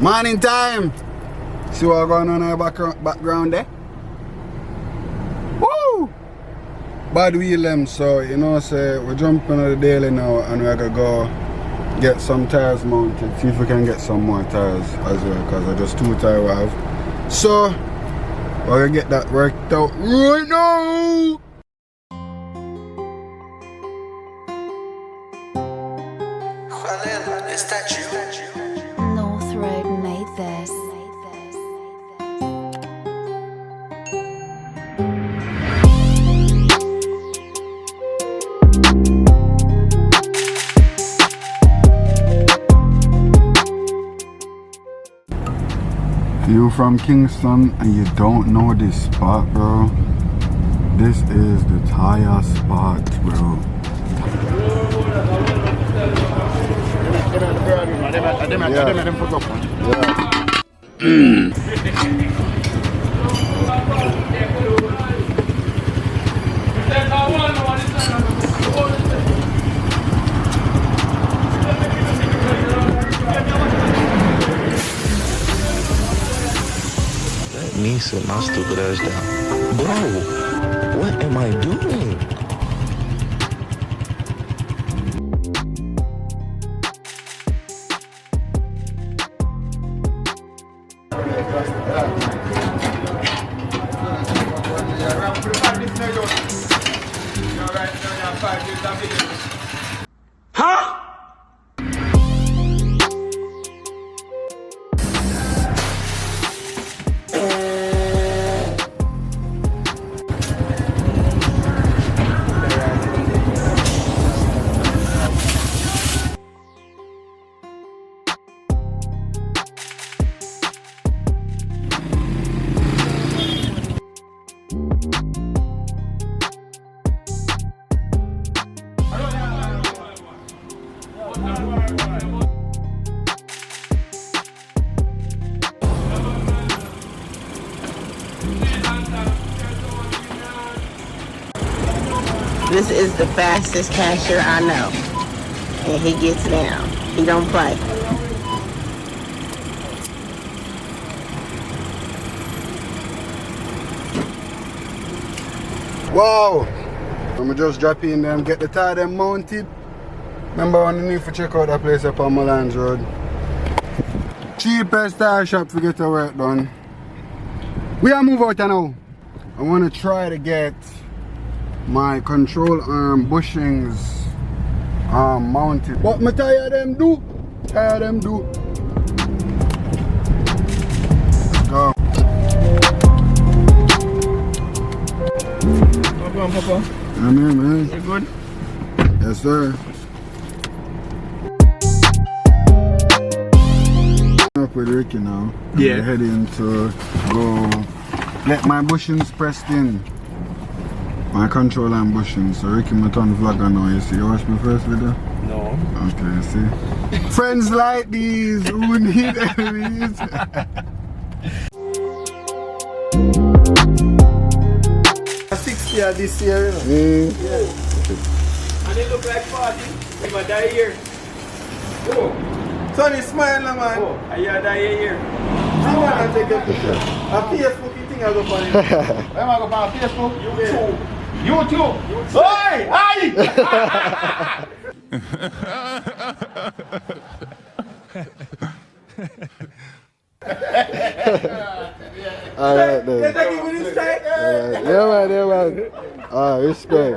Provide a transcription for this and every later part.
Morning time! See what's going on in the background there? Woo! Bad wheel them, so you know, say we're jumping on the daily now and we're gonna go get some tires mounted. See if we can get some more tires as well, because I just 2 tires we have. So we're gonna get that worked out right now! Is that you? North Road made this. If you're from Kingston and you don't know this spot, bro, this is the tire spot, bro. Let me sit my stupid ass down. Bro, what am I doing? This is the fastest cashier I know. And he gets down. He don't play. Wow! I'm just drop in them, get the tire them mounted. Remember when you need to check out that place up on Malans Road. Cheapest tire shop to get the work done. We are move out now. I want to try to get my control arm bushings mounted. But my tire them do. Tire them do. Let's go. Go on, Papa. I'm here, man. You good? Yes, sir. Up with Ricky now. Yeah. We're heading to go get my bushings pressed in. My control arm bushings. So Ricky, my turn vlogger now. You see, you watch my first video? No. Okay, you see. Friends like these who need enemies. This year, you know. Yeah. And it look like 40. If I die here. Oh. Sonny, smile now, man. Oh, I die here. See, man, I take a picture. A Facebook thing I go on it. Where am I go on Facebook? YouTube. Oi! Aye! Alright then. Let's take it with this strike. Alright. Yeah, man. Alright, respect.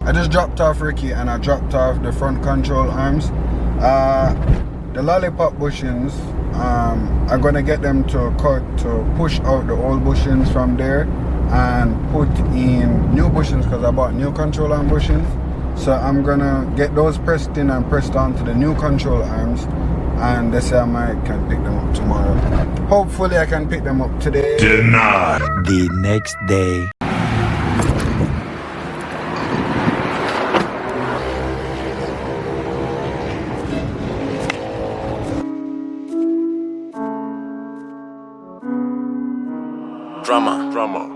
I just dropped off Ricky and I dropped off the front control arms. The lollipop bushings, I'm gonna get them to push out the old bushings from there and put in new bushings because I bought new control arm bushings. So I'm gonna get those pressed in and pressed onto the new control arms, and they say I can pick them up tomorrow. Hopefully I can pick them up today. Denied. The next day. Drama.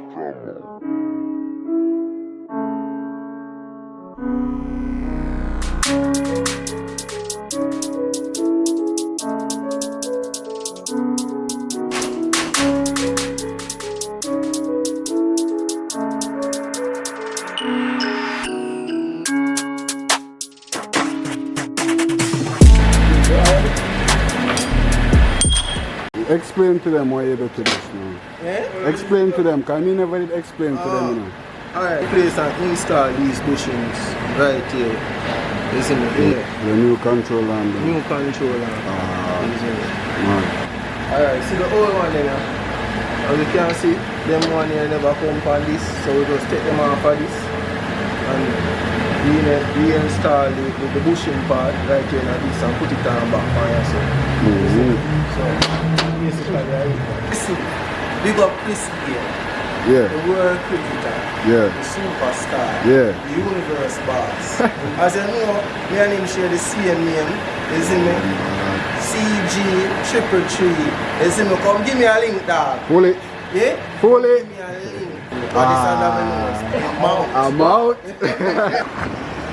Explain to them why you do to this now. Yeah? Explain to them, because I never did explain to them, you know. Alright, place and install these bushings right here. Isn't it? Yeah. The new control and New controller. Isn't it? Alright, see the old one there now. As you can see, them one here never come on this, so we just take them off of this and reinstall the bushing part right here in this and put it on back on yourself. So basically big up Chris here. Yeah. The world cricketer. Yeah. The superstar. Yeah. The universe boss. As you know, me and him share the same name. You see me? CG333. You see me? Come give me a link, dog. Pull it. Yeah? Pull it. Give me a link. What is under my nose? I'm out.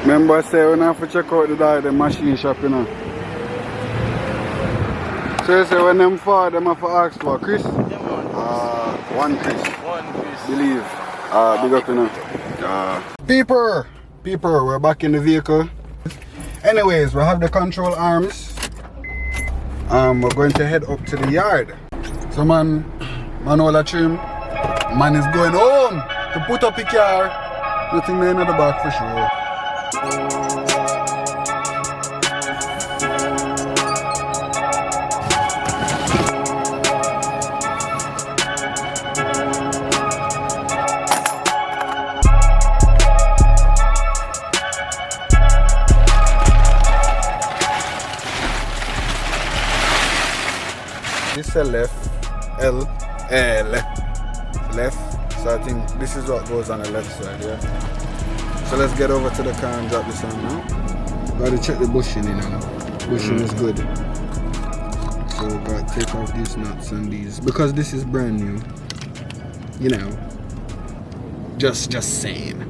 Remember I said when I have to check out the machine shop, you know. So you say when them fall, them have to ask for Chris? One Chris. Believe. Big up, you know. Peeper, we're back in the vehicle. Anyways, we have the control arms. We're going to head up to the yard. So man all a trim. Man is going home to put up the car. Nothing there in the back for sure. This is a left, left, so I think this is what goes on the left side, yeah. So let's get over to the car and drop this on now. Gotta check the bushing, you know. Bushing is good. So gotta take off these nuts and these, because this is brand new, you know, just saying.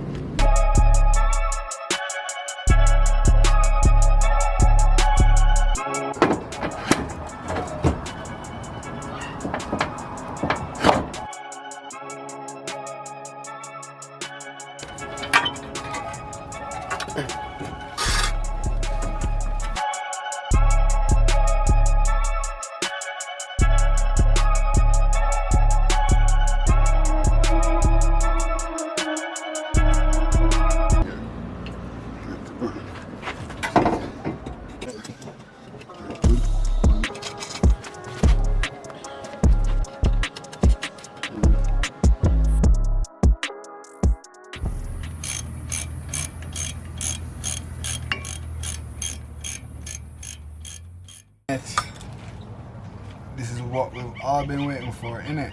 This is what we've all been waiting for, innit?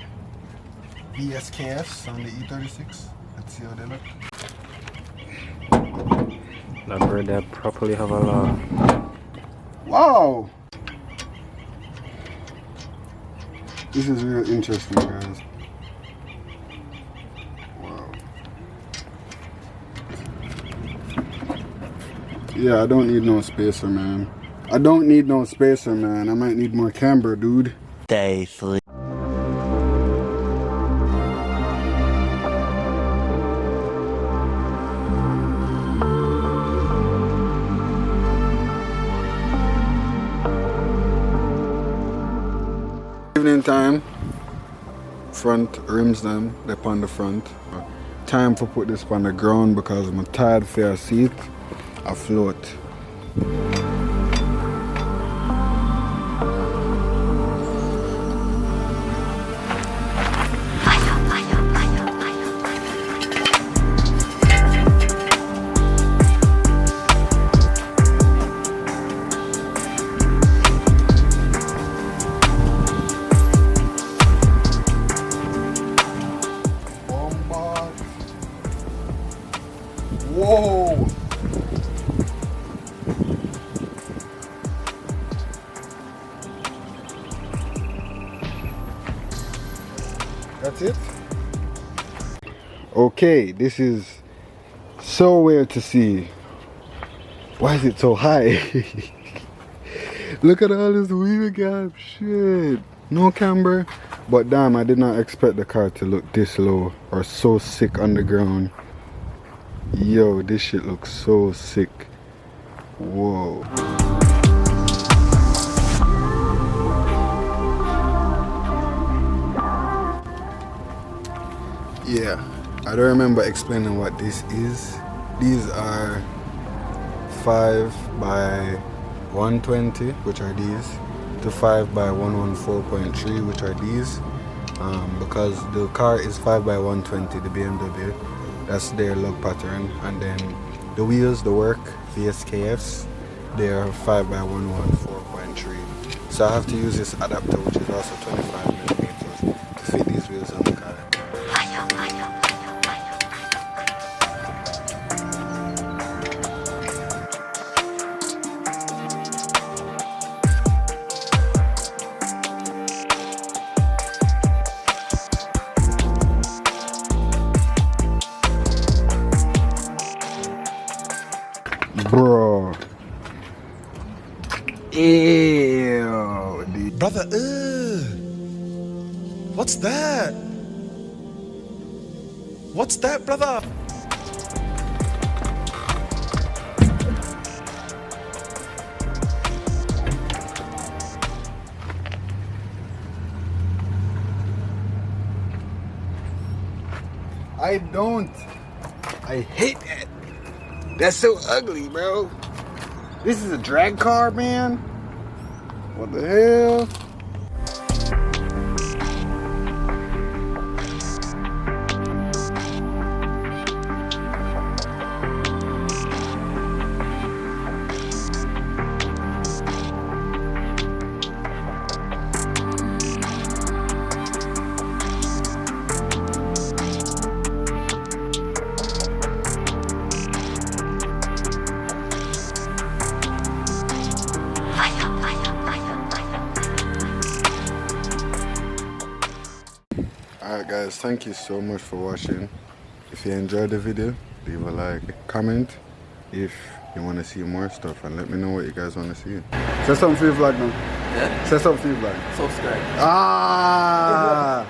VSKFs on the E36. Let's see how they look. Not where they properly have a law. Wow! This is real interesting, guys. Wow. Yeah, I don't need no spacer, man. I don't need no spacer, man. I might need more camber, dude. Day 3. Evening time. Front rims them, they're on the front. Time to put this on the ground because I'm tired for a seat. I float. Whoa! That's it? Okay, this is so weird to see. Why is it so high? Look at all this wheel gap, shit. No camber, but damn, I did not expect the car to look this low or so sick on the ground. Yo, this shit looks so sick. Whoa. Yeah, I don't remember explaining what this is. These are 5 by 120, which are these, to 5 by 114.3, which are these. Because the car is 5 by 120, the BMW, that's their lug pattern, and then the wheels, the work VSKFs, they are 5 by 114.3. So I have to use this adapter, which is also 25 millimeters, to fit these wheels on the car. Bro. Ew. Dude. Brother, what's that? What's that, brother? I don't. I hate that. That's so ugly, bro. This is a drag car, man. What the hell? Alright guys, thank you so much for watching. If you enjoyed the video, leave a like, comment if you want to see more stuff, and let me know what you guys want to see. Say something for your vlog now. Yeah? Say something for your vlog. Subscribe. Ah!